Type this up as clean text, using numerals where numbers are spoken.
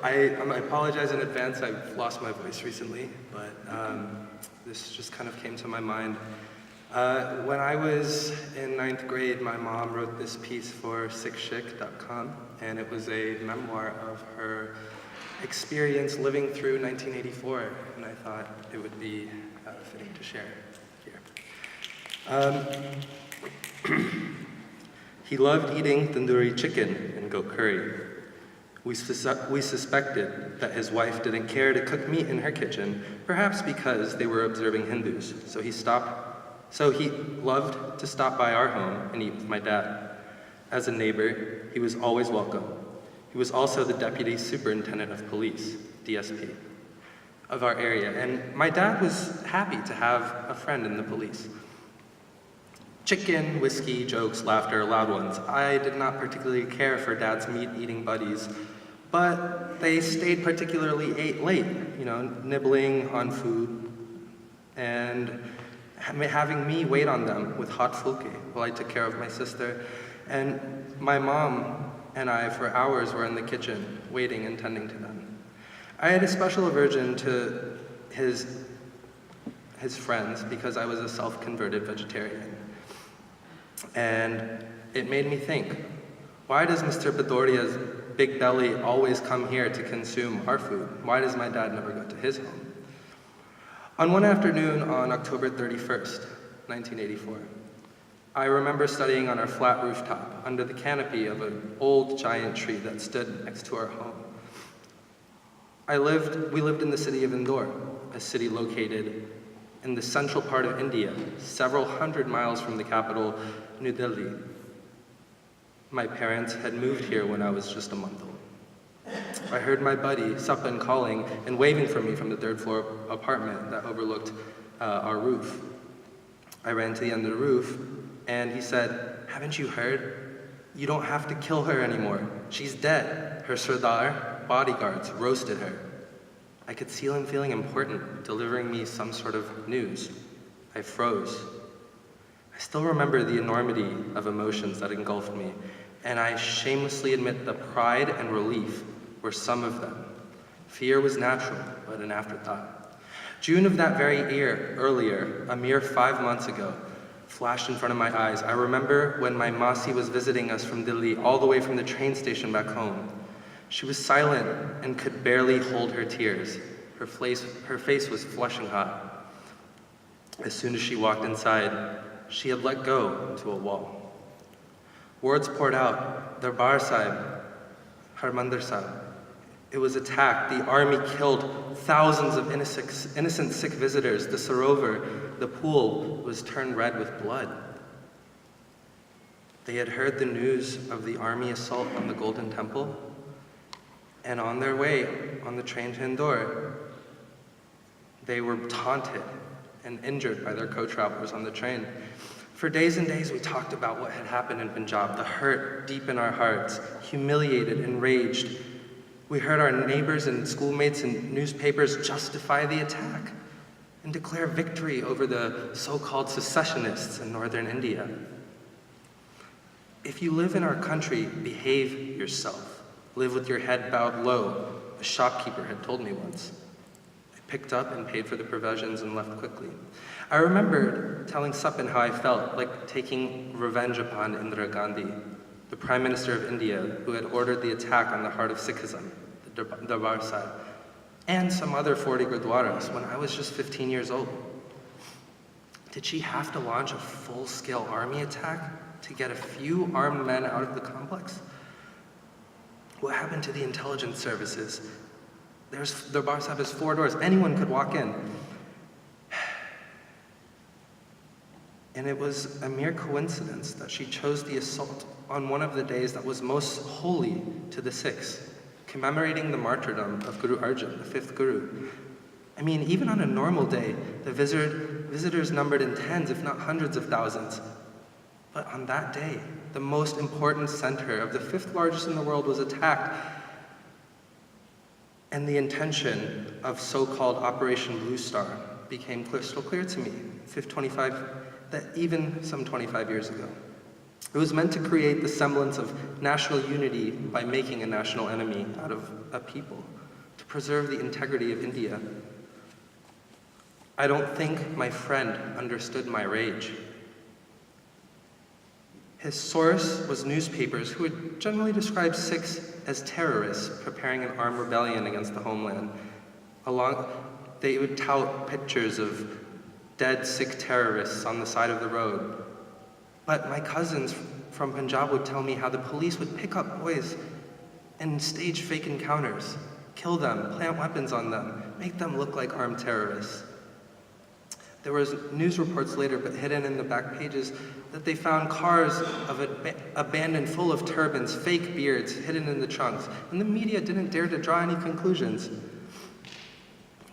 I apologize in advance, I've lost my voice recently, but this just kind of came to my mind. When I was in 9th grade, my mom wrote this piece for Sikhshik.com, and it was a memoir of her experience living through 1984, and I thought it would be fitting to share here. He loved eating tandoori chicken and goat curry. We suspected that his wife didn't care to cook meat in her kitchen, perhaps because they were observing Hindus, so he loved to stop by our home and eat with my dad. As a neighbor, he was always welcome. He was also the Deputy Superintendent of Police, DSP, of our area, and my dad was happy to have a friend in the police. Chicken, whiskey, jokes, laughter, loud ones. I did not particularly care for Dad's meat-eating buddies, but they stayed particularly late, nibbling on food and having me wait on them with hot fulke while I took care of my sister. And my mom and I, for hours, were in the kitchen, waiting and tending to them. I had a special aversion to his friends because I was a self-converted vegetarian. And it made me think, why does Mr. Badoria's big belly always come here to consume our food? Why does my dad never go to his home? On one afternoon on October 31st, 1984, I remember studying on our flat rooftop under the canopy of an old giant tree that stood next to our home. We lived in the city of Indore, a city located in the central part of India, several hundred miles from the capital, New Delhi. My parents had moved here when I was just a month old. I heard my buddy, Sapan, calling and waving for me from the third floor apartment that overlooked our roof. I ran to the end of the roof, and he said, "Haven't you heard? You don't have to kill her anymore. She's dead. Her Sardar bodyguards roasted her." I could see him feeling important, delivering me some sort of news. I froze. I still remember the enormity of emotions that engulfed me, and I shamelessly admit the pride and relief were some of them. Fear was natural, but an afterthought. June of that very year, earlier, a mere 5 months ago, flashed in front of my eyes. I remember when my Masi was visiting us from Delhi, all the way from the train station back home. She was silent and could barely hold her tears. Her face was flushing hot. As soon as she walked inside, she had let go to a wall. Words poured out, Darbar Sahib, Harmandir Sahib. It was attacked. The army killed thousands of innocent Sikh visitors. The Sarovar, the pool, was turned red with blood. They had heard the news of the army assault on the Golden Temple, and on their way on the train to Indore, they were taunted and injured by their co-travelers on the train. For days and days, we talked about what had happened in Punjab, the hurt deep in our hearts, humiliated, enraged. We heard our neighbors and schoolmates and newspapers justify the attack and declare victory over the so-called secessionists in northern India. If you live in our country, behave yourself. Live with your head bowed low, a shopkeeper had told me once. I picked up and paid for the provisions and left quickly. I remembered telling Sapan how I felt, like taking revenge upon Indira Gandhi, the Prime Minister of India, who had ordered the attack on the heart of Sikhism, the Darbar Sahib, and some other 40 gurdwaras when I was just 15 years old. Did she have to launch a full-scale army attack to get a few armed men out of the complex? What happened to the intelligence services? Darbar Sahib has 4 doors. Anyone could walk in. And it was a mere coincidence that she chose the assault on one of the days that was most holy to the Sikhs, commemorating the martyrdom of Guru Arjan, the 5th Guru. I mean, even on a normal day, the visitors numbered in tens, if not hundreds of thousands. But on that day, the most important center of the 5th largest in the world was attacked. And the intention of so-called Operation Blue Star became crystal clear to me, even some 25 years ago. It was meant to create the semblance of national unity by making a national enemy out of a people, to preserve the integrity of India. I don't think my friend understood my rage. His source was newspapers who would generally describe Sikhs as terrorists preparing an armed rebellion against the homeland. They would tout pictures of dead Sikh terrorists on the side of the road. But my cousins from Punjab would tell me how the police would pick up boys and stage fake encounters, kill them, plant weapons on them, make them look like armed terrorists. There was news reports later, but hidden in the back pages, that they found cars abandoned full of turbans, fake beards, hidden in the trunks, and the media didn't dare to draw any conclusions.